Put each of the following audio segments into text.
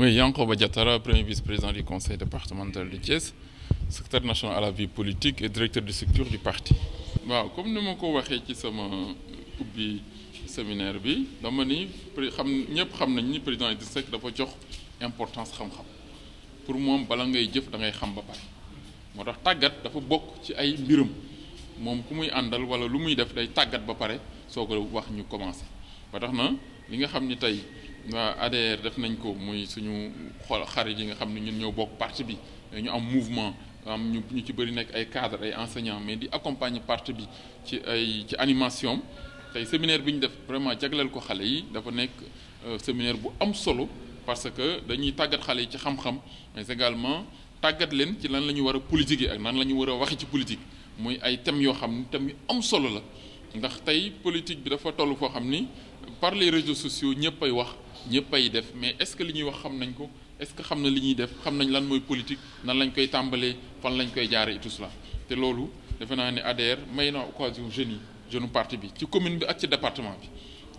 Oui, Yankhoba Diattara, premier vice-président du conseil départemental de Thiès, secrétaire national à la vie politique et directeur de structure du parti. waaw comme ni ma ko waxee ci sama ubbi séminaire bi dama ni ñëpp xam nañ ni président Idrissa Seck dafa jox importance xam-xam pour moom bala ngay jëf da ngay xam ba pare moo tax tàggat dafa bokk ci ay mbiram moom ku muy àndal wala lu muy def day tàggat ba pare soo ko wax ñu commencé ba tax na li nga xam ni tey waa ADR def nañ ko muy suñu xarit yi nga xam ne ñun ñoo bokk parti bi ñu am mouvement am ñu ci bëri nekk ay cadres ay enseignants mais di accompagner parti bi ci animation tey séminaire bi ñu def vraiment jagleel ko xale yi dafa nekk séminaire bu am solo parce que dañuy tàggat xale yi ci xam-xam mais également tàggat leen ci lan la ñu war a politique ak nan la ñu war a waxi ci politique muy ay thèmes yoo xam ni thèmes yu am solo la ndax tey politique bi dafa toll foo xam ni par les réseaux sociaux ñëpp ay wax ñëpp ay def mais est-ce que li ñuy wax xam nañ ko est-ce que xam na li ñuy def xam nañ lan mooy politique nan lañ koy tàmbalee fan lañ koy jaare et tout cela te loolu defe naa ne ADR may na occasion jeunes yi jeune parti bi ci commune bi ak ci département bi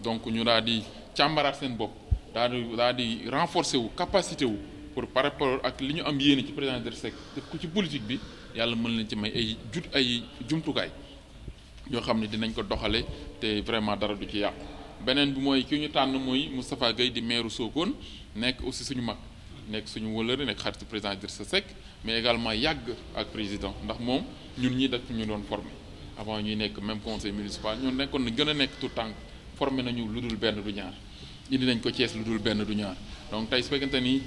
donc ñu daal di càmbaraat seen bopp daal di renforcer wu capacité wu pour par rapport ak li ñu am yéene ci président Idrissa Seck def ko ci politique bi yàlla mën leen ci may ay jumtukaay yoo xam ne dinañ ko doxale te vraiment dara du ci yàqu beneen bi mooy ki ñu tànn mooy Moustapha Gueye di maire Sokone nekk aussi suñu mag nekk suñu wëllëre nekk xaritu président Idrissa Seck mais également yàgg ak président ndax moom ñun ñii daf ñu doon formé avant ñuy nekk même conseil municipal ñun nekkoon na gën a nekk tout temps formé nañu lu dul benn du ñaar indi nañ ko Thiès lu dul benn du ñaar donc tey su fekkente ni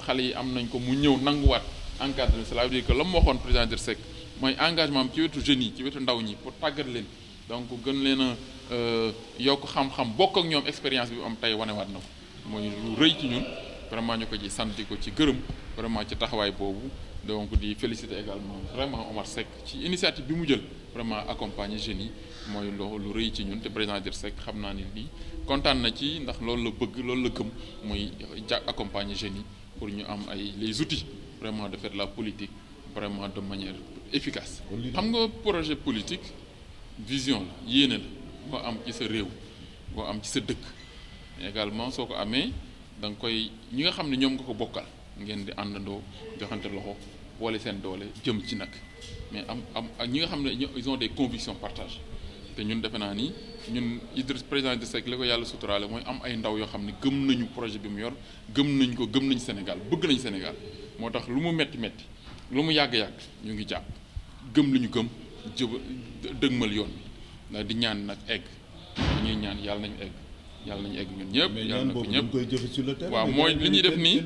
xale yi am nañ ko mu ñëw nanguwaat encadré cela veut dire que la mu waxoon président Idrissa Seck mooy engagement am ci wetu jeunes yi ci wetu ndaw ñi pour tàggat leen donc gën leen a yokk xam-xam bokk ak ñoom expérience bi am tey wanewaat na ko mooy lu rëy ci ñun vraiment ñu ko ci sant ko ci gërëm vraiment ci taxawaay boobu donc di féliciter également vraiment Omar Seck ci initiative bi mu jël vraiment accompagner jeunes yi mooy lu rëy ci ñun te président Idrissa Seck xam naa ni lii kontaan na ci ndax loolu la bëgg loolu la gëm mooy accompagner jeunes yi pour ñu am les outils vraiment de faire la politique vraiment de manière efficace. xam nga projet politique vision la yéene la boo am ci sa réew boo am ci sa dëkk mais également soo ko amee da nga koy ñi nga xam ne ñoom nga ko bokkal ngeen di àndandoo joxante loxo boole seen doole jëm ci nag mais ak ñi nga xam ne ils ont des convictions partagées te ñun defe naa ni ñun président Idrissa Seck li ko yàlla suturaale mooy am ay ndaw yoo xam ne gëm nañu projet bi mu yor gëm nañ Sénégal bëgg nañ Sénégal moo tax lu mu metti lu mu yàgg-yàgg ñu ngi jàpp gëm li ñu gëm dëgmal yoon bi ndax di ñaan nag egg ñuy ñaan yàlla nañu egg ñun ñëpp yàlla na ko ñëpp waaw mooy li ñuy def nii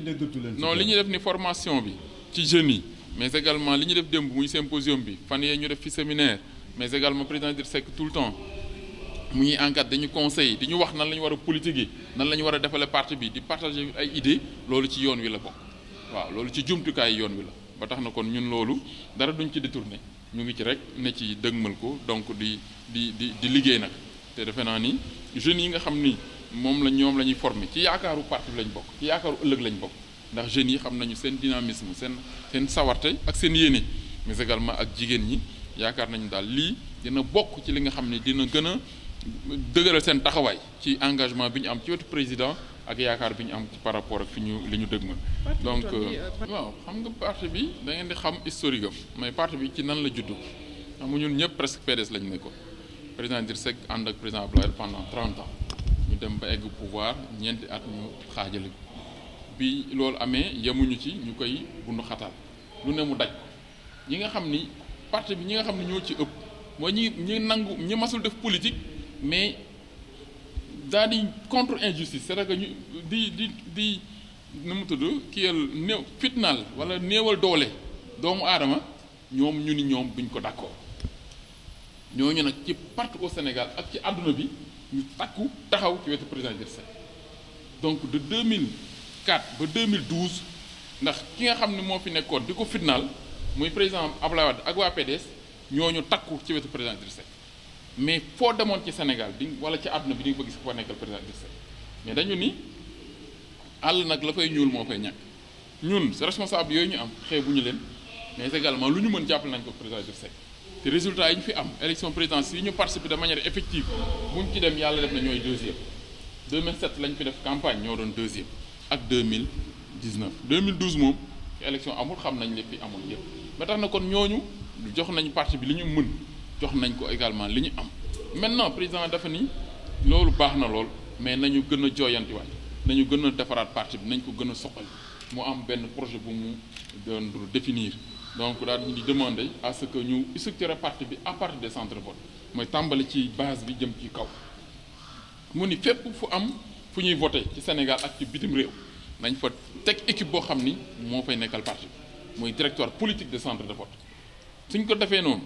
non li ñuy def ni formation bi ci jeunes yi mais également li ñuy def démb muy symposium bi fan yee ñu def fi séminaire mais également président Idrissa Seck tout le temps mu ñuy encadré dañu conseil di ñu wax nan la ñu war a politique yi nan la ñu war a defale parti bi di partager ay idées loolu ci yoon wi la bokk waaw loolu ci jumtukaay yoon wi la ba tax na kon ñun loolu dara duñ ci détourné ñu ngi ci rek ne ci dëgmal ko donc di liggéey nag te defe naa ni jeunes yi nga xam ni ñoom la ñuy formé ci yaakaaru parti bi lañ bokk ci yaakaaru ëllëg lañ bokk ndax jeunes yi xam nañu seen dynamisme seen sawarte ak seen yéene mais également ak jigéen ñi yaakaar nañu daal lii dina bokk ci li nga xam ne dina gën a dëgëral seen taxawaay ci engagement bi ñu am ci wetu président ak yaakaar bi ñu am par rapport ak li ñu dëgmal donc waaw xam nga parti bi da ngeen di xam historique am mais parti bi ci nan la juddu xam nga ñun ñëpp presque PDS lañu nekkoon président Idrissa Seck ànd ak président Abdoulaye pendant 30 ans ñu dem ba egg pouvoir ñeenti at ñu xaajale ko bi loolu amee yemuñu ci ñu koy bundu xataal lu ne mu daj ñi nga xam ni parti bi ñi nga xam ne ñoo ci ëpp mooy ñi nangu ñi masul def politique mais daal di contre injustice c'est-à-dire que ñu di nu mu tudd kiyal néew fitnaal wala néewal doole doomu aadama ñoom ñu ni ñoom duñ ko d'accord ñooñu nag ci partout au Sénégal ak ci àdduna bi ñu takku taxaw ci wetu président Idrissa Seck donc de 2004 ba 2012 ndax ki nga xam ne moo fi nekkoon di ko fitnaal muy président Abdoulaye Wade ak waa PDS ñooñu takku ci wetu président Idrissa Seck mais foo demoon ci Sénégal wala ci àdduna bi di nga fa gis ko nekkal président Idrissa Seck mais dañu ni àll nag la fay ñuul moo fay ñàkk ñun responsable yooyu ñu am xeebuñu leen mais également lu ñu mën jàppale nañ ko président Idrissa Seck te résultat yi ñu fi am élection présidentielle yi ñu participer de manière effective buñ ci dem yàlla def na ñooy deuxième 2007 lañ fi def campagne ñoo doon deuxième ak 2019 2012 moom élection amul xam nañ li fi amul yëpp ba tax na kon ñooñu jox nañ parti bi li ñu mën jox nañ ko également li ñu am maintenant président dafa ni loolu baax na lool mais nañu gën a jooyantiwaat nañu gën a defaraat parti bi nañ ko gën a soxal mu am benn projet bu mu doon définir donc daal di demander à ce que ñu structurer parti bi à partir des centres de vote mooy tàmbali ci base bi jëm ci kaw mu ni fépp fu am fu ñuy voter ci Sénégal ak ci bitim réew nañ fa teg équipe boo xam ni moo fay nekkal parti bi mooy directoire politique des centres de vote suñ ko defee noonu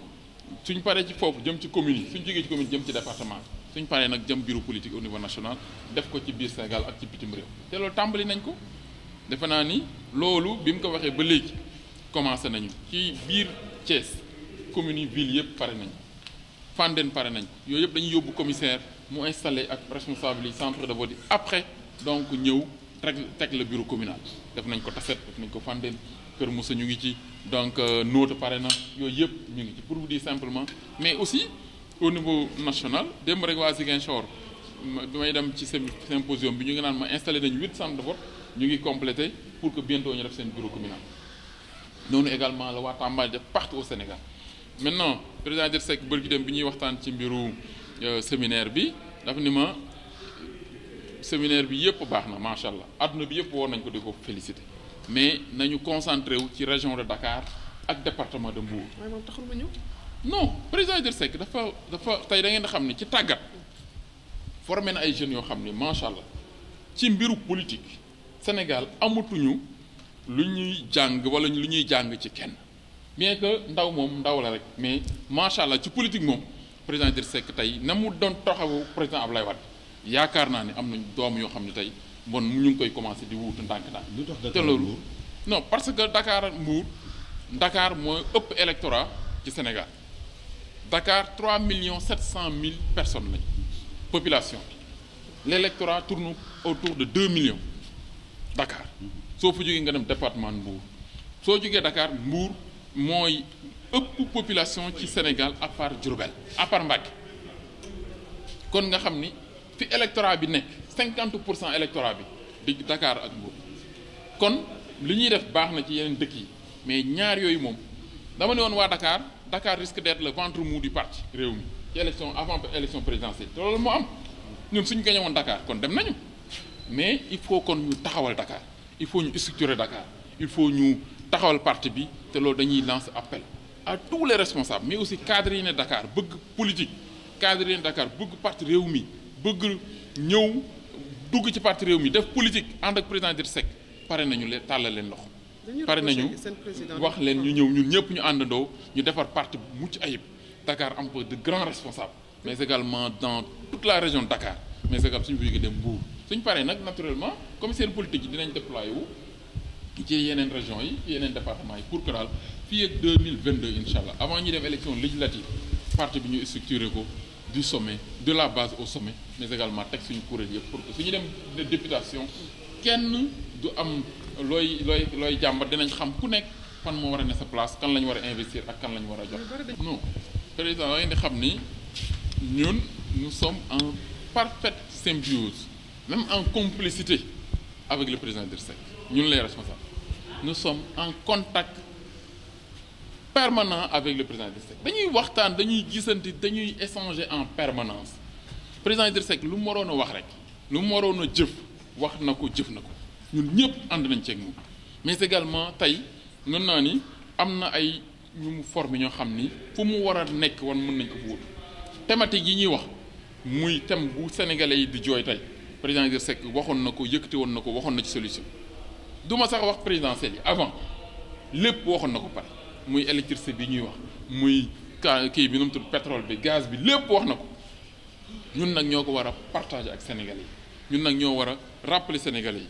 suñ paree ci foofu jëm ci commune yi suñ jógee ci commune jëm ci département suñ paree nag jëm bureau politique au niveau national def ko ci biir Sénégal ak ci bitim réew te loolu tàmbali nañ ko defe naa ni loolu bi mu ko waxee ba léegi commencé nañu ci biir Thiès communes yi ville yëpp pare nañu Fandène pare nañ yooyu yëpp dañuy yóbbu commissaire mu installé ak responsable yi centre de vote yi après donc ñëw teg le bureau communal def nañ ko Tassette def nañ ko Fandène Kër Moussa ñu ngi ci donc Notto pare na yooyu yëpp ñu ngi ci pour vous dire simplement mais aussi au niveau national démb rek waa Ziguinchor bi may dem ci symposium bi ñu ngi naan ma installé nañu 8 centres de vote ñu ngi complété pour que bientôt ñu def seen bureau communal noonu également la waa Tamba def partout au Sénégal maintenant président Idrissa Seck bërki dem bi ñuy waxtaan ci mbiru séminaire bi dafa ni ma séminaire bi yëpp baax na macha allah adduna bi yëpp woon nañ ko di ko féliciter mais nañu concentré wu ci région de Dakar ak département de Mbour. waaye moom taxul ma ñëw. non président Idrissa Seck dafa tey da ngeen xam ne ci tàggat formé na ay jeunes yoo xam ne macha allah ci mbiru politique Sénégal amatuñu lu ñuy jàng wala lu ñuy jàng ci kenn bien que ndaw moom ndaw la rek mais macha allah ci politique moom président Idrissa Seck tey na mu doon taxawu président Abdoulaye Wade yaakaar naa ne am nañ doom yoo xam ne tey bon ñu ngi koy commencé di wuutu ndànk-ndànk. te loolu non parce que Dakar mooy ëpp électorat ci Sénégal Dakar 3 700 000 personnes lañ population l'électorat tourne autour de 2 millions Dakar soo fa jógee nga dem département Mbour soo jógee Dakar Mbour mooy ëpp population ci Sénégal à part Diourbel à part Mbacké kon nga xam ni fi électorat bi nekk 50% électorat bi di Dakar ak Mbour kon li ñuy def baax na ci yeneen dëkk yi mais ñaar yooyu moom dama ne woon waa Dakar risque d'être le ventre mou du parti réew mi ci élection avant élection présidentielle te loolu moo am ñun suñu gañe woon Dakar kon dem nañu mais il faut kon ñu taxawal Dakar il faut ñu structurer Dakar il faut ñu taxawal parti bi te loolu dañuy lancer appel à tous les responsables mais aussi cadres yi ne Dakar bëgg politique cadres yi ne Dakar bëgg parti réew mi bëgg ñëw dugg ci parti réew mi def politique ànd ak président Idrissa Seck pare nañu leen tàllal leen loxo pare nañu wax leen ñu ñëw ñun ñëpp ñu àndandoo ñu defar parti bu mucc ayib Dakar am peu de grands responsables mais également dans toute la région de Dakar mais également suñu bëggee dem Mbour suñ paree nag naturellement commissaire politique yi dinañ déployer wu ci yeneen régions yi ci yeneen départements yi pour que daal fii ak 2022 incha allah avant ñuy dem élection législative parti bi ñu structuré ko du sommet de la base au sommet mais également teg suñu kuréel yëpp pour que suñu dem de députation kenn du am looy jàmbat dinañ xam ku nekk fan moo war a ne sa place kan la ñu war a investir ak kan la ñu war a jox. non président da ngeen di xam ni ñun nous sommes en parfaite symbiose même en complicité avec le président Idrissa Seck ñun les responsables nous sommes en contact permanent avec le président Idrissa Seck dañuy waxtaan dañuy gisante dañuy échanger en permanence président Idrissa Seck lu mu waroon a wax rek lu mu waroon a jëf wax na ko jëf na ko ñun ñëpp ànd nañ ceeg moom mais également tey mën naa ni am na ay ñu mu formé ñoo xam ni fu mu war a nekk wan mën nañ ko fa wut thématique yi ñuy wax muy thème bu sénégalais yi di jooy tey président Idrissa Seck waxoon na ko yëkkati woon na ko waxoon na ci solution du ma sax wax présidentielle yi avant lépp waxoon na ko pare muy électricité bi ñuy wax muy kii bi nu mu tudd pétrole bi gaz bi lépp wax na ko ñun nag ñoo ko war a partager ak sénégalais yi ñun nag ñoo war a rappeler sénégalais yi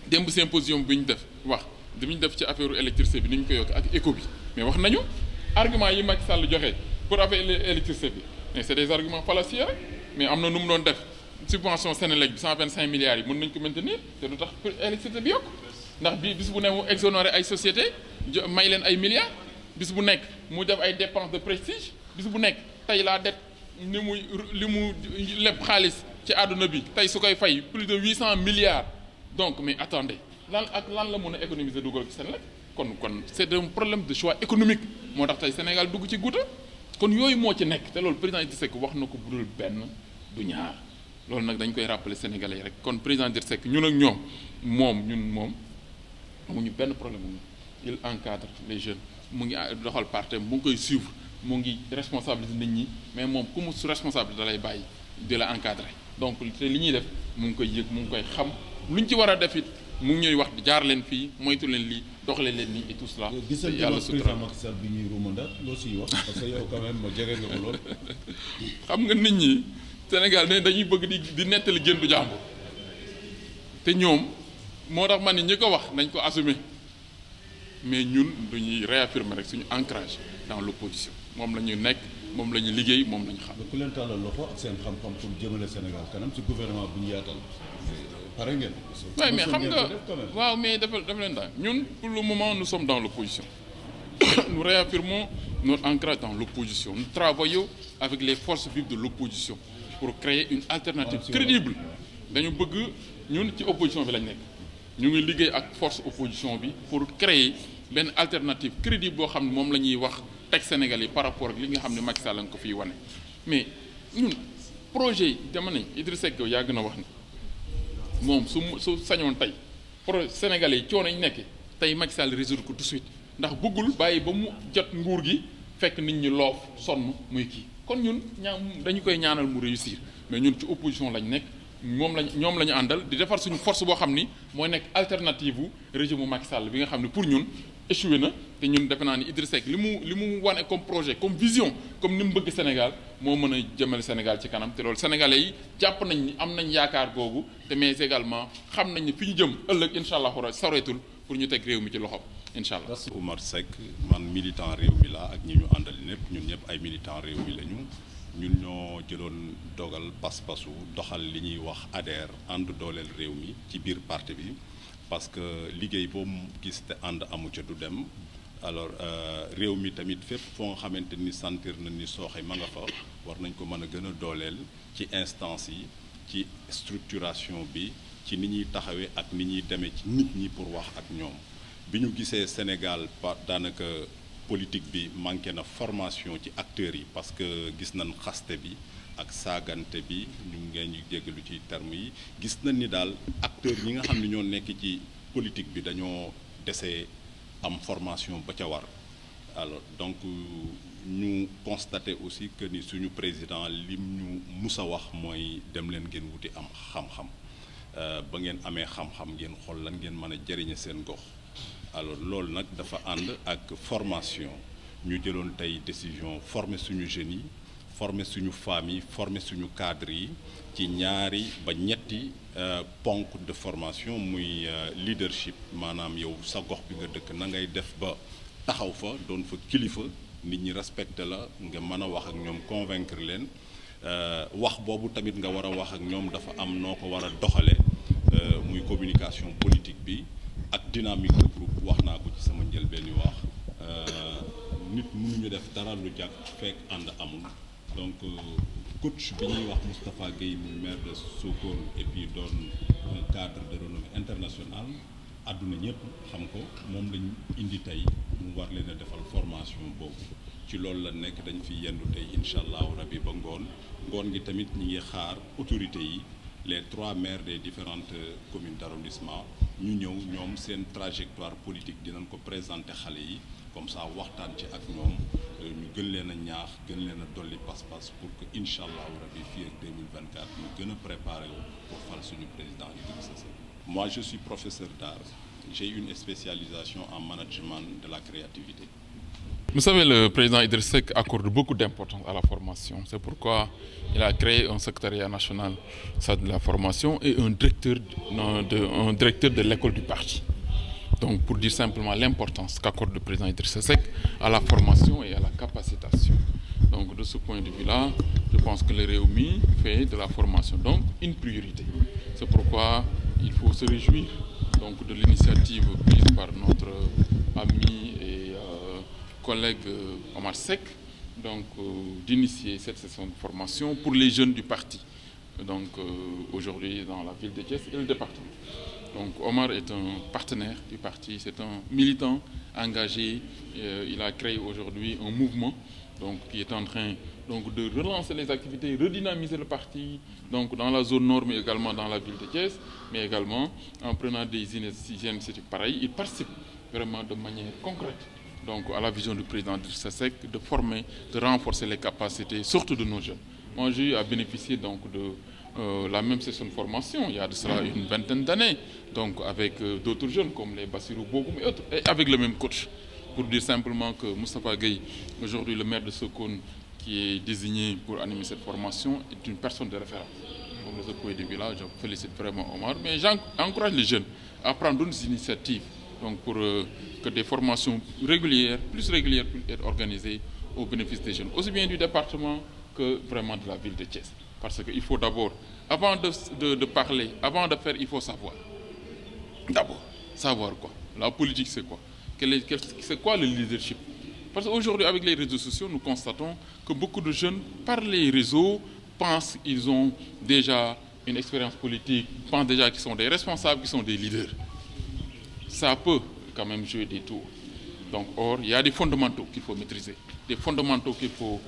démb symposium bi ñu def wax bi ñu def ci affaire électricité bi ni ñu ko yokk ak éco bi mais wax nañu argument yi Macky Sall joxe pour affaire électricité bi mais c'est des arguments fallacieux rek mais am na nu mu doon def subvention Sénélec bi 125 milliards yi mën nañ ko maintenir te du tax électricité bi yokk ndax bi bis bu ne mu exonéré ay société may leen ay milliards bis bu nekk mu def ay dépenses de prestige bis bu nekk tey la dette li mu leb xaalis ci àdduna bi tey su koy fay plus de 800 milliards donc mais attendez lan la mën a économiser dugal ci Senelec kon c'est un problème de choix économique moo tax tey Sénégal dugg ci guuta kon yooyu moo ci nekk te loolu président Idrissa Seck wax na ko budul benn du ñaar loolu nag dañ koy rappeler Sénégalais yi rek kon président Idrissa Seck ñun ak ñoom moom amuñu benn problème il encadre les jeunes mu ngi doxal parti mu ngi koy suivre mu ngi responsabiliser nit ñi mais moom ku mu su responsable da lay bàyyi di la encadrer donc te li ñuy def mu ngi koy yëg mu ngi koy xam luñ ci war a def it mu ngi ñuy wax jaar leen fii moytu leen lii doxalee leen nii et tout cela. yàlla sutura Macky Sall bi ñuy ruumandaat loo siy wax parce que yow quand même ma jege nga ko lool. xam nga nit ñi Sénégal ne dañuy bëgg di nettali jëndu jàmbur te ñoom moo tax man ni ñi ko wax nañ ko assumer mais ñun dañuy réaffirmer rek suñu ancrage dans l'opposition moom la ñu nekk moom la ñu liggéey moom la ñu xam. ku leen tàllal loxo ak seen xam-xam pour jëmale Sénégal kanam ci gouvernement bu ñu yaatal pare ngeen. waaw mais xam nga waaw mais dafa leen daal ñun pour le moment nous sommes dans l'opposition nous réaffirmons notre ancrage dans l'opposition nous travaillons avec les forces vives de l'opposition pour créer une alternative crédible dañu bëgg ñun ci opposition bi lañ nekk ñu ngi liggéey ak force opposition bi pour créer benn alternative crédible boo xam ne moom la ñuy wax teg Sénégal yi par rapport ak li nga xam ne Macky Sall la nga ko fiy wane mais ñun projet yi dama ne Idrissa Seck yàgg na wax ni moom su sañoon tey projet Sénégalais yi coono ñu nekkee tey Macky Sall résoudre ko tout de suite ndax bëggul bàyyi ba mu jot nguur gi fekk nit ñi loof sonn muy kii kon ñun dañu koy ñaanal mu réussir mais ñun ci opposition lañ nekk ñoom la ñu àndal di defar suñu force boo xam ni mooy nekk alternative bu régime mu Macky Sall bi nga xam ne pour ñun échoué na te ñun defe naa ni Idrissa Seck li mu wane comme projet comme vision comme ni mu bëgg Sénégal moo mën a jëmale Sénégal ci kanam te loolu sénégalais yi jàpp nañ ni am nañ yaakaar googu te mais également xam nañ ni fi ñu jëm ëllëg incha allah soreetul pour ñu teg réew mi ci loxoom incha allah. Oumar Seck man militant réew mi la ak ñi ñu àndal ñun ñëpp ay militant réew mi lañu. ñun ñoo jëloon dogal pas-pasu doxal li ñuy wax ADER ànd dooleel réew mi ci biir parti bi parce que liggéey boobu gis te ànd amu ca du dem alors réew mi tamit fépp foo nga xamante ni sentir na ni sooxe ma nga fa war nañ ko mën a gën a dooleel ci instance yi ci structuration bi ci ni ñuy taxawee ak ni ñuy demee ci nit ñi pour wax ak ñoom bi ñu gisee Sénégal daanaka politique bi manqué na formation ci acteurs yi parce que gis nañ xaste bi ak saagante bi ñu ngeen ñu jéggalu ci terme yi gis nañ ni daal acteurs ñi nga xam ne ñoo nekk ci politique bi dañoo desee am formation ba ca war alors donc ñu constaté aussi que ni suñu président lim ñu mus a wax mooy dem leen ngeen wuti am xam-xam ba ngeen amee xam-xam ngeen xool lan ngeen mën a jëriñe seen gox alors loolu nag dafa ànd ak formation ñu jëloon tey décision former suñu jeunes yi former suñu femmes yi former suñu cadres yi ci ñaari ba ñetti ponk de formation muy leadership maanaam yow sa gox bi nga dëkk na ngay def ba taxaw fa doon fa kilifa nit ñi respecté la nga mën a wax ak ñoom convaincre leen wax boobu tamit nga war a wax ak ñoom dafa am noo ko war a doxale muy communication politique bi ak dynamique de groupe wax naa ko ci sama njëlbeen yu wax nit mënuñu def dara lu jàkk fekk ànd amul donc coach bi ñuy wax Moustapha Guèye muy maire de Sokone et puis doon un cadre de renommée internationale àdduna ñëpp xam ko moom lañ indi tey mu war leen a defal formation boobu ci loolu la nekk dañ fi yendu tey incha allahu rabi ba ngoon gi tamit ñi ngi xaar autorités yi les 3 maires des différentes communes d'arrondissement ñu ñëw ñoom seen trajectoire politique dinañ ko présenter xale yi comme ça waxtaan ci ak ñoom ñu gën leen a ñaax gën leen a dolli pas-pas pour que incha allahu rabi fii ak 2024 ñu gën a préparer wu pour fal suñu président Idrissa Seck. Moi je suis professeur d'art, j'ai une spécialisation en management de la créativité. Vous savez, le président Idrissa Seck accorde beaucoup d'importance à la formation. C'est pourquoi il a créé un secrétariat national de la formation et un directeur de l'école du parti. Donc, pour dire simplement l'importance qu'accorde le président Idrissa Seck à la formation et à la capacitation. Donc, de ce point de vue-là, je pense que le Rewmi fait de la formation donc une priorité. C'est pourquoi il faut se réjouir donc de l'initiative prise par notre ami et collègue Oumar Seck donc d'initier cette session de formation pour les jeunes du parti donc aujourd'hui dans la ville de Thiès et le département. Donc Omar est un partenaire du parti, c'est un militant engagé. Il a créé aujourd'hui un mouvement donc, qui est en train donc, de relancer les activités, redynamiser le parti donc, dans la zone nord, mais également dans la ville de Thiès, mais également en prenant des initiatives pareilles. Il participe vraiment de manière concrète donc, à la vision du président Idrissa Seck de former, de renforcer les capacités, surtout de nos jeunes. Moi, j'ai eu à bénéficier donc, de la même session de formation, il y a de cela une vingtaine d'années, donc avec d'autres jeunes comme les Bassirou Bokoum et autres, et avec le même coach. Pour dire simplement que Moustapha Gueye, aujourd'hui le maire de Sokone, qui est désigné pour animer cette formation, est une personne de référence. Donc de ce point de vue-là, je félicite vraiment Omar, mais j'encourage les jeunes à prendre d'autres initiatives donc pour que des formations régulières, plus régulières, puissent être organisées au bénéfice des jeunes, aussi bien du département que vraiment de la ville de Thiès. Parce qu'il faut d'abord, avant de parler, avant de faire, il faut savoir. D'abord, savoir quoi? La politique, c'est quoi? C'est quoi le leadership? Parce qu'aujourd'hui, avec les réseaux sociaux, nous constatons que beaucoup de jeunes, par les réseaux, pensent qu'ils ont déjà une expérience politique, pensent déjà qu'ils sont des responsables, qu'ils sont des leaders. Ça peut quand même jouer des tours. Donc, or, il y a des fondamentaux qu'il faut maîtriser, des fondamentaux qu'il faut,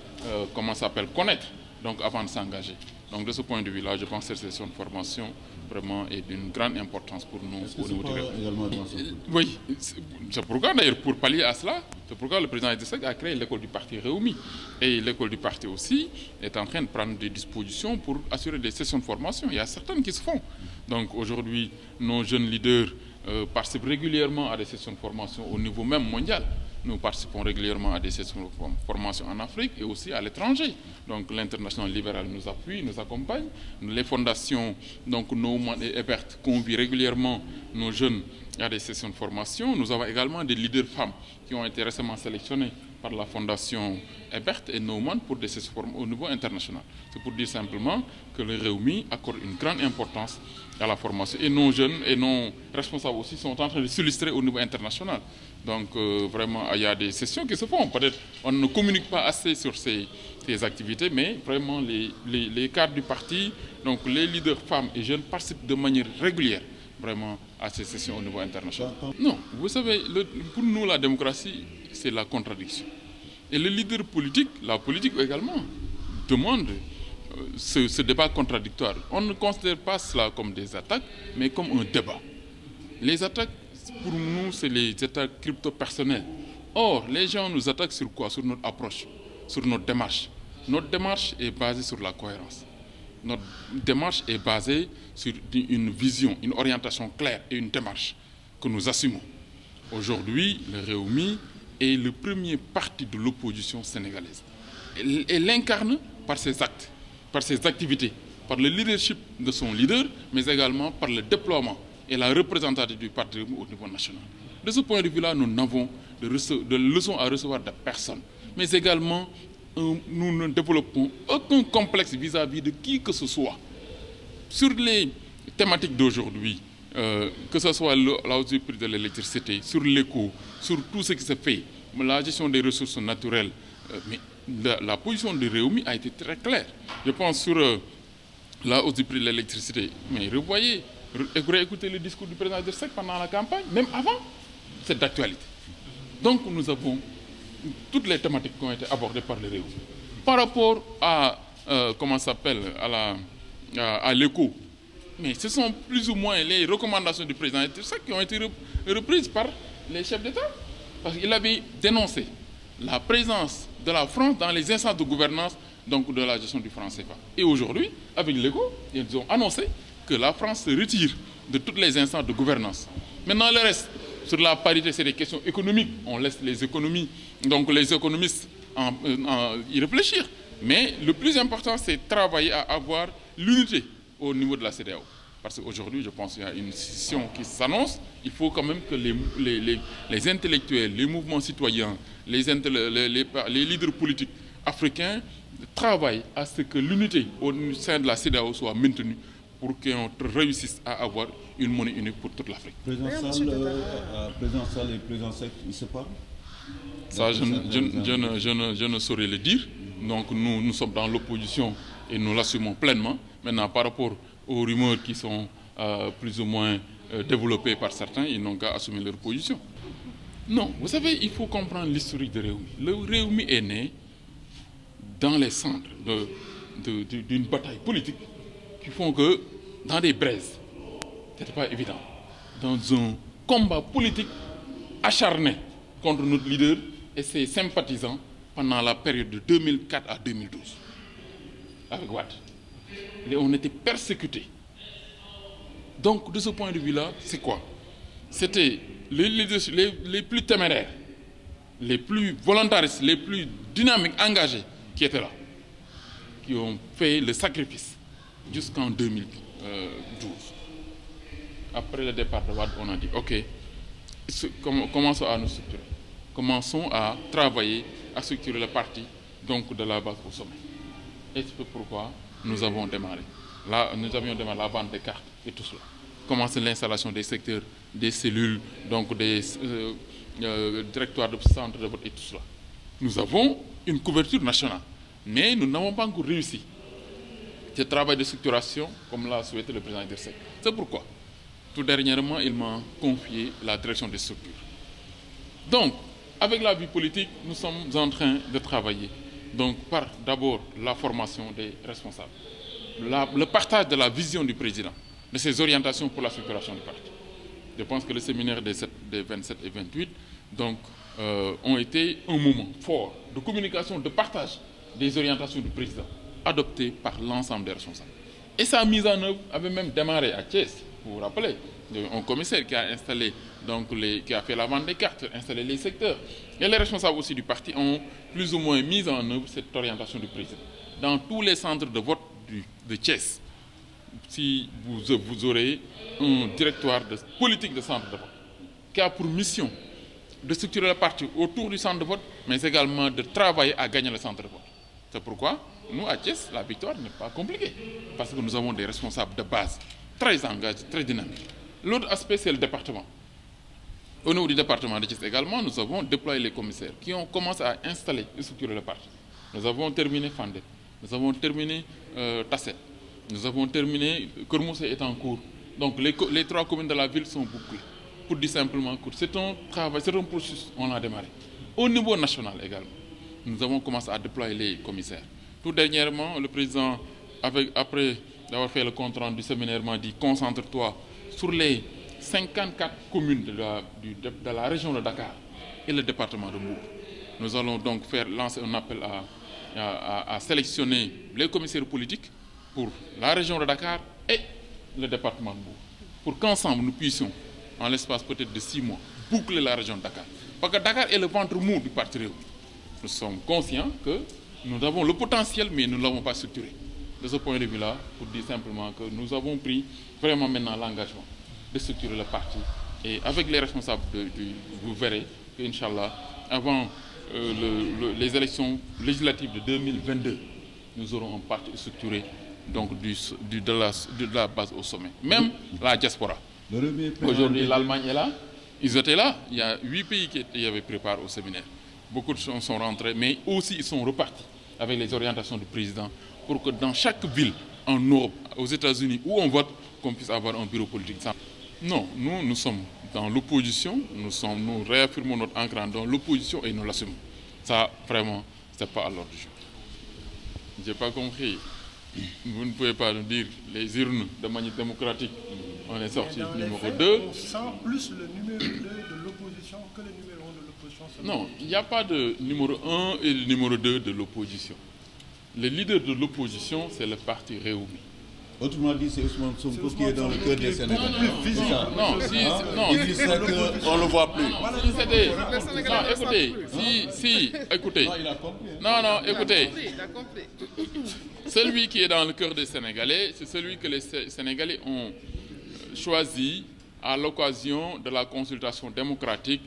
connaître. Donc avant de s'engager. Donc de ce point de vue-là, je pense que cette session de formation vraiment est d'une grande importance pour nous. Oui, c'est pourquoi d'ailleurs, pour pallier à cela, c'est pourquoi le président Idrissa Seck a créé l'école du parti Réumi. Et l'école du parti aussi est en train de prendre des dispositions pour assurer des sessions de formation. Il y a certaines qui se font. Donc aujourd'hui, nos jeunes leaders participent régulièrement à des sessions de formation au niveau même mondial. Nous participons régulièrement à des sessions de formation en Afrique et aussi à l'étranger. Donc l'international libéral nous appuie, nous accompagne. Les fondations, donc Neumann et Ebert, convient régulièrement nos jeunes à des sessions de formation. Nous avons également des leaders femmes qui ont été récemment sélectionnés par la fondation Ebert et Neumann pour des sessions au niveau international. C'est pour dire simplement que le Réumi accorde une grande importance à la formation. Et nos jeunes et nos responsables aussi sont en train de s'illustrer au niveau international. Donc vraiment, il y a des sessions qui se font. Peut-être on ne communique pas assez sur ces activités, mais vraiment les cadres du parti, donc les leaders femmes et jeunes participent de manière régulière vraiment à ces sessions au niveau international. Non, vous savez, pour nous la démocratie, c'est la contradiction. Et le leader politique, la politique également, demande ce débat contradictoire. On ne considère pas cela comme des attaques, mais comme un débat. Les attaques, pour nous, c'est les attaques crypto-personnelles. Or, les gens nous attaquent sur quoi? Sur notre approche, sur notre démarche. Notre démarche est basée sur la cohérence. Notre démarche est basée sur une vision, une orientation claire et une démarche que nous assumons. Aujourd'hui, le Réumi est le premier parti de l'opposition sénégalaise. Elle l'incarne par ses actes, par ses activités, par le leadership de son leader, mais également par le déploiement et la représentation du parti au niveau national. De ce point de vue-là, nous n'avons de leçons à recevoir de personne, mais également nous ne développons aucun complexe vis-à-vis de qui que ce soit. Sur les thématiques d'aujourd'hui, que ce soit la hausse du prix de l'électricité, sur l'éco, sur tout ce qui se fait, la gestion des ressources naturelles, mais la position de Réumi a été très claire. Je pense sur la hausse du prix de l'électricité, mais revoyez, écoutez le discours du président Idrissa Seck pendant la campagne, même avant, c'est d'actualité. Donc nous avons toutes les thématiques qui ont été abordées par le Réumi. Par rapport à, à l'éco, mais ce sont plus ou moins les recommandations du président Idrissa Seck qui ont été reprises par les chefs d'État. Parce qu'il avait dénoncé la présence de la France dans les instances de gouvernance donc de la gestion du franc CFA. Et aujourd'hui, avec l'éco, ils ont annoncé que la France se retire de toutes les instances de gouvernance. Maintenant, le reste, sur la parité, c'est des questions économiques. On laisse les économies, donc les économistes y réfléchir. Mais le plus important, c'est travailler à avoir l'unité au niveau de la CEDEAO. Parce qu'aujourd'hui, je pense qu'il y a une scission qui s'annonce. Il faut quand même que les intellectuels, les mouvements citoyens, les leaders politiques africains travaillent à ce que l'unité au sein de la CEDEAO soit maintenue pour qu'on réussisse à avoir une monnaie unique pour toute l'Afrique. Président Sall et président Seck, ils se parlent? Ça, je ne saurais le dire. Donc nous sommes dans l'opposition et nous l'assumons pleinement. Maintenant, par rapport aux rumeurs qui sont plus ou moins développée par certains, ils n'ont qu'à assumer leur position. Non, vous savez, il faut comprendre l'historique de Rewmi. Le Rewmi est né dans les centres d'une bataille politique qui font que, dans des braises, c'était pas évident, dans un combat politique acharné contre notre leader et ses sympathisants pendant la période de 2004 à 2012 avec Wade. Et on était persécutés. Donc, de ce point de vue-là, c'est quoi? C'était les plus téméraires, les plus volontaristes, les plus dynamiques, engagés qui étaient là, qui ont fait le sacrifice jusqu'en 2012. Après le départ de Wade, on a dit, OK, commençons à nous structurer. Commençons à travailler, à structurer le parti, donc de la base au sommet. Et c'est pourquoi nous avions démarré la vente des cartes et tout cela. Commencer l'installation des secteurs, des cellules, donc des directoires de centres de vote et tout cela. Nous avons une couverture nationale, mais nous n'avons pas encore réussi ce travail de structuration comme l'a souhaité le président Idrissa Seck. C'est pourquoi, tout dernièrement, il m'a confié la direction des structures. Donc, avec la vie politique, nous sommes en train de travailler. Donc, par d'abord la formation des responsables, le partage de la vision du président, de ses orientations pour la structuration du parti. Je pense que le séminaire des 27 et 28 donc, ont été un moment fort de communication, de partage des orientations du président, adoptées par l'ensemble des responsables. Et sa mise en œuvre avait même démarré à Thiès, vous vous rappelez, un commissaire qui a installé, donc qui a fait la vente des cartes, installé les secteurs. Et les responsables aussi du parti ont plus ou moins mis en œuvre cette orientation du président. Dans tous les centres de vote de Thiès, si vous aurez un directoire de politique de centre de vote qui a pour mission de structurer le parti autour du centre de vote, mais également de travailler à gagner le centre de vote. C'est pourquoi, nous, à Thiès, la victoire n'est pas compliquée, parce que nous avons des responsables de base très engagés, très dynamiques. L'autre aspect, c'est le département. Au niveau du département de Thiès également, nous avons déployé les commissaires qui ont commencé à installer et structurer le parti. Nous avons terminé Fandé, nous avons terminé Tasset, nous avons terminé Kermoussé est en cours. Donc les 3 communes de la ville sont bouclées. Pour dire simplement que c'est un travail, c'est un processus, on l'a démarré. Au niveau national également, nous avons commencé à déployer les commissaires. Tout dernièrement, le président, après d'avoir fait le compte rendu du séminaire, m'a dit concentre-toi sur les 54 communes de la région de Dakar et le département de Mbour. Nous allons donc lancer un appel à sélectionner les commissaires politiques pour la région de Dakar et le département de Mbour, pour qu'ensemble nous puissions, en l'espace peut-être de 6 mois, boucler la région de Dakar. Parce que Dakar est le ventre mou du parti Rewmi. Nous sommes conscients que nous avons le potentiel, mais nous ne l'avons pas structuré. De ce point de vue-là, pour dire simplement que nous avons pris vraiment maintenant l'engagement de structurer le parti. Et avec les responsables, vous verrez qu'Inch'Allah, avant les élections législatives de 2022, nous aurons un parti structuré donc de la base au sommet. Même la diaspora. Aujourd'hui, l'Allemagne est là. Ils étaient là. Il y a 8 pays qui avaient préparé au séminaire. Beaucoup de gens sont rentrés, mais aussi ils sont repartis avec les orientations du président pour que dans chaque ville, en Europe, aux États-Unis, où on vote, qu'on puisse avoir un bureau politique. Non, nous sommes dans l'opposition, nous réaffirmons notre ancrage dans l'opposition et nous l'assumons. Ça, vraiment, ce n'est pas à l'ordre du jour. Je n'ai pas compris. Vous ne pouvez pas nous dire les urnes de manière démocratique. On est sorti numéro 2. On sent plus le numéro 2 de l'opposition que le numéro 1 de l'opposition. Non, il n'y a pas de numéro 1 et le numéro 2 de l'opposition. Le leader de l'opposition, c'est le parti Rewmi. Autrement dit, c'est Ousmane Sonko qui est dans le cœur des Sénégalais. Non, on ne le voit plus. Écoutez. Non, écoutez. Celui qui est dans le cœur des Sénégalais, c'est celui que les Sénégalais ont choisi à l'occasion de la consultation démocratique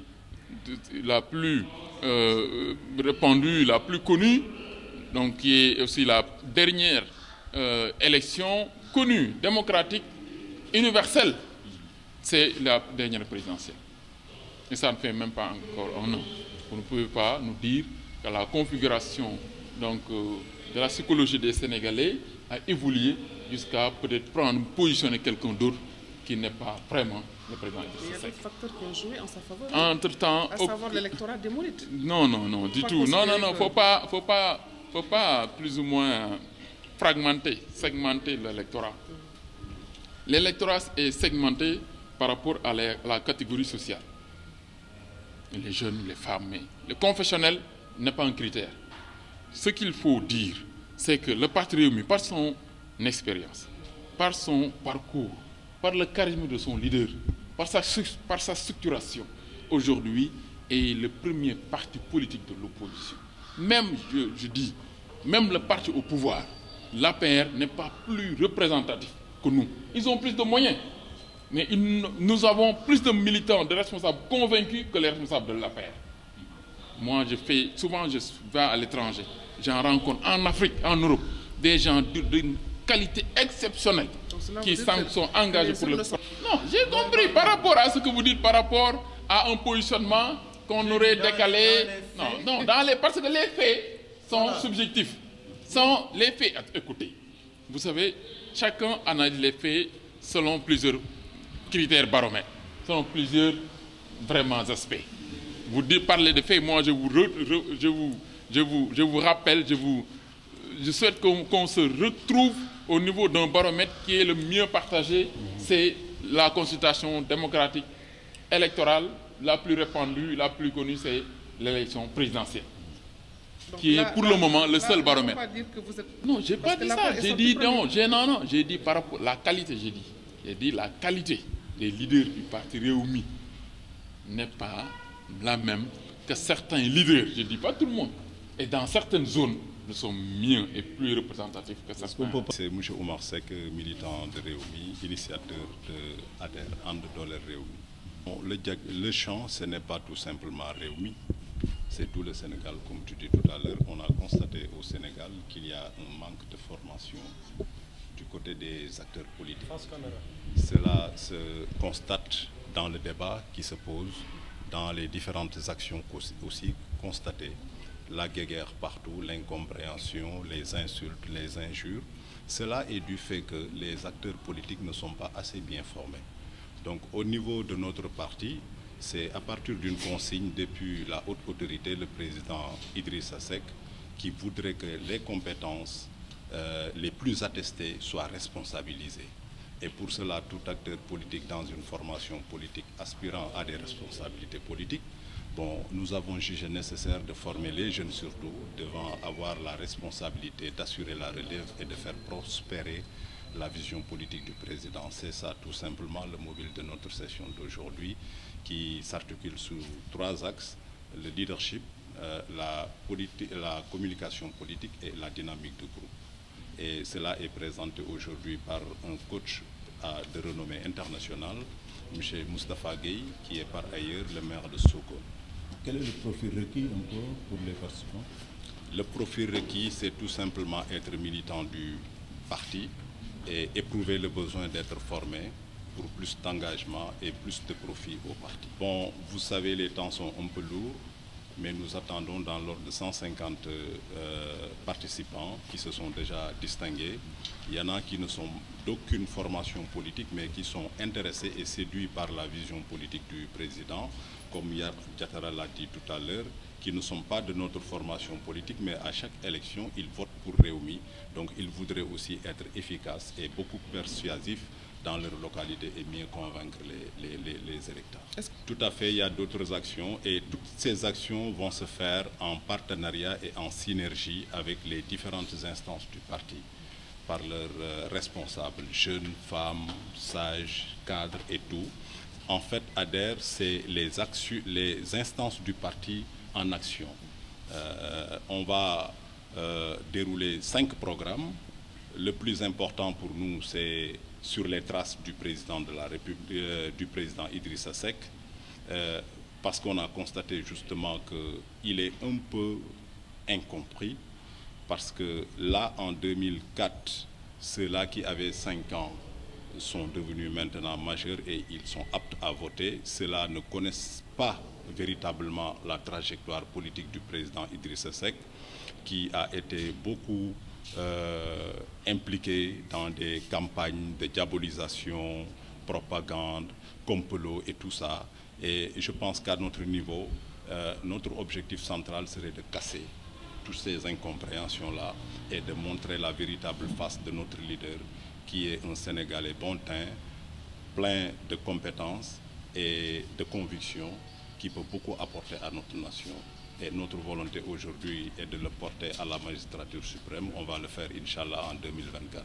la plus répandue, la plus connue, donc qui est aussi la dernière élection connue, démocratique, universelle. C'est la dernière présidentielle. Et ça ne fait même pas encore un an. Vous ne pouvez pas nous dire que la configuration donc, de la psychologie des Sénégalais a évolué jusqu'à peut-être prendre, positionner quelqu'un d'autre qui n'est pas vraiment le président Idrissa Seck. Il y a d'autres facteurs qui ont joué en sa faveur. Entre-temps, à savoir l'électorat démolite. non, du tout. Non, faut pas plus ou moins segmenter l'électorat. L'électorat est segmenté par rapport à la catégorie sociale. Les jeunes, les femmes, mais le confessionnel n'est pas un critère. Ce qu'il faut dire, c'est que le Parti Rewmi, par son expérience, par son parcours, par le charisme de son leader, par sa structuration, aujourd'hui est le premier parti politique de l'opposition. Même, je dis, même le parti au pouvoir, l'APR n'est pas plus représentatif que nous. Ils ont plus de moyens. Mais nous avons plus de militants, de responsables convaincus que les responsables de l'APR. Moi, souvent je vais à l'étranger. J'en rencontre en Afrique, en Europe, des gens d'une qualité exceptionnelle qui sont engagés pour le... Non, j'ai compris par rapport à ce que vous dites, par rapport à un positionnement qu'on aurait décalé. Non, parce que les faits sont subjectifs. Les faits, écoutez, vous savez, chacun analyse les faits selon plusieurs critères baromètres, selon plusieurs vraiment aspects. Vous parlez de faits, moi je vous rappelle, je souhaite qu'on se retrouve au niveau d'un baromètre qui est le mieux partagé, c'est la consultation démocratique électorale la plus répandue, la plus connue, c'est l'élection présidentielle. Donc qui est pour le moment le seul baromètre. Pas dire que vous êtes... Non, j'ai pas dit ça. J'ai dit j'ai dit par rapport à la qualité, j'ai dit la qualité des leaders du parti Rewmi n'est pas la même que certains leaders, je dis pas tout le monde. Et dans certaines zones, nous sommes mieux et plus représentatifs que certains. C'est M. Oumar Seck, militant de Rewmi, initiateur de ADER, And Dolel Rewmi. Bon, le champ, ce n'est pas tout simplement Rewmi, c'est tout le Sénégal. Comme tu dis tout à l'heure, on a constaté au Sénégal qu'il y a un manque de formation du côté des acteurs politiques. Cela se constate dans le débat qui se pose, dans les différentes actions aussi constatées. La guéguerre partout, l'incompréhension, les insultes, les injures. Cela est du fait que les acteurs politiques ne sont pas assez bien formés. Donc au niveau de notre parti, c'est à partir d'une consigne depuis la haute autorité, le président Idrissa Seck, qui voudrait que les compétences les plus attestées soient responsabilisées. Et pour cela, tout acteur politique dans une formation politique aspirant à des responsabilités politiques, bon, nous avons jugé nécessaire de former les jeunes surtout, devant avoir la responsabilité d'assurer la relève et de faire prospérer la vision politique du président. C'est ça tout simplement le mobile de notre session d'aujourd'hui qui s'articule sous 3 axes, le leadership, la communication politique et la dynamique de groupe. Et cela est présenté aujourd'hui par un coach de renommée internationale, M. Moustapha Gueye, qui est par ailleurs le maire de Sokone. Quel est le profil requis encore pour les participants? Le profil requis, c'est tout simplement être militant du parti et éprouver le besoin d'être formé pour plus d'engagement et plus de profit au parti. Bon, vous savez, les temps sont un peu lourds, mais nous attendons dans l'ordre de 150 participants qui se sont déjà distingués. Il y en a qui ne sont d'aucune formation politique, mais qui sont intéressés et séduits par la vision politique du président, comme Diatara l'a dit tout à l'heure, qui ne sont pas de notre formation politique, mais à chaque élection, ils votent pour Rewmi. Donc ils voudraient aussi être efficaces et beaucoup persuasifs dans leur localité et mieux convaincre les électeurs. Tout à fait, il y a d'autres actions et toutes ces actions vont se faire en partenariat et en synergie avec les différentes instances du parti, par leurs responsables, jeunes, femmes, sages, cadres et tout. En fait, ADER, c'est les instances du parti en action. On va dérouler 5 programmes. Le plus important pour nous, c'est sur les traces du président de la République, du président Idrissa Seck, parce qu'on a constaté justement qu'il est un peu incompris, parce que là, en 2004, ceux-là qui avaient 5 ans sont devenus maintenant majeurs et ils sont aptes à voter. Ceux-là ne connaissent pas véritablement la trajectoire politique du président Idrissa Seck, qui a été beaucoup impliqué dans des campagnes de diabolisation propagande, complot et tout ça. Et je pense qu'à notre niveau, notre objectif central serait de casser toutes ces incompréhensions-là et de montrer la véritable face de notre leader, qui est un Sénégalais bon teint, plein de compétences et de convictions, qui peut beaucoup apporter à notre nation. Et notre volonté aujourd'hui est de le porter à la magistrature suprême. On va le faire, Inch'Allah, en 2024.